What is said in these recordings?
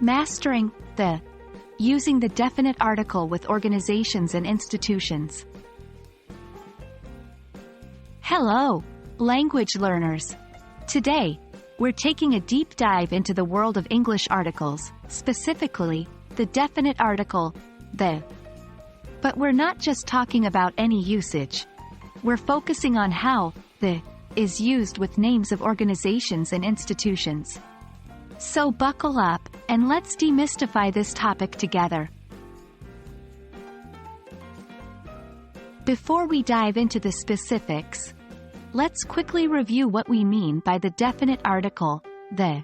Mastering the using the definite article with organizations and institutions. Hello, language learners. Today, we're taking a deep dive into the world of English articles, specifically, the definite article, the. But we're not just talking about any usage. We're focusing on how the is used with names of organizations and institutions. So buckle up, and let's demystify this topic together. Before we dive into the specifics, let's quickly review what we mean by the definite article, the.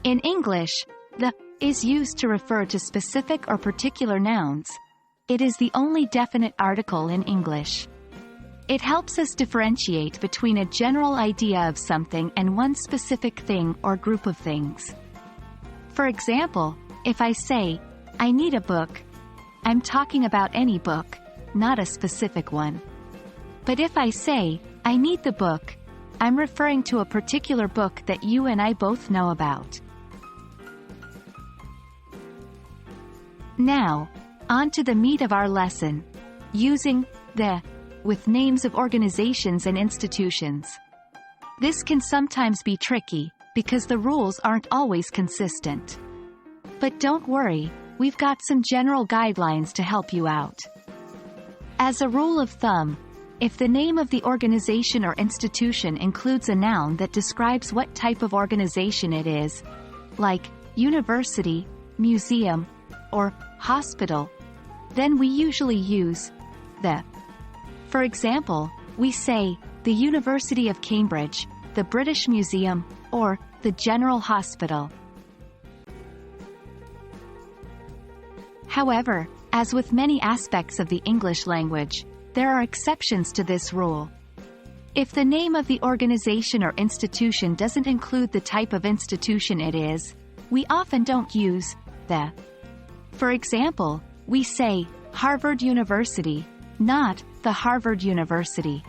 In English, the is used to refer to specific or particular nouns. It is the only definite article in English. It helps us differentiate between a general idea of something and one specific thing or group of things. For example, if I say, I need a book, I'm talking about any book, not a specific one. But if I say, I need the book, I'm referring to a particular book that you and I both know about. Now, on to the meat of our lesson, using the with names of organizations and institutions. This can sometimes be tricky, because the rules aren't always consistent. But don't worry, we've got some general guidelines to help you out. As a rule of thumb, if the name of the organization or institution includes a noun that describes what type of organization it is, like university, museum, or hospital, then we usually use the. For example, we say, the University of Cambridge, the British Museum, or the General Hospital. However, as with many aspects of the English language, there are exceptions to this rule. If the name of the organization or institution doesn't include the type of institution it is, we often don't use the. For example, we say, Harvard University, not the Harvard University.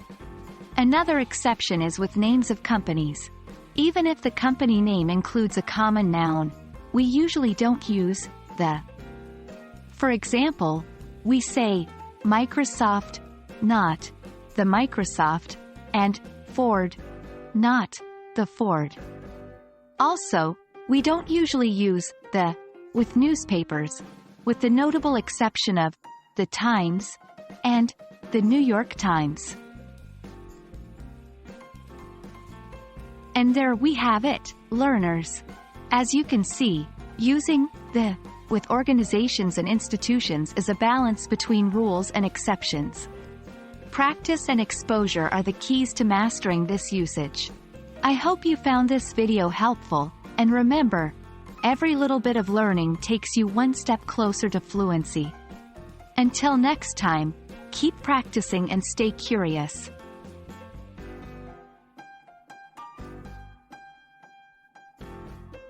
Another exception is with names of companies. Even if the company name includes a common noun, we usually don't use the. For example, we say, Microsoft, not the Microsoft, and Ford, not the Ford. Also, we don't usually use the with newspapers, with the notable exception of the Times and the New York Times. And there we have it, learners. As you can see, using the with organizations and institutions is a balance between rules and exceptions. Practice and exposure are the keys to mastering this usage. I hope you found this video helpful, and remember, every little bit of learning takes you one step closer to fluency. Until next time, keep practicing and stay curious.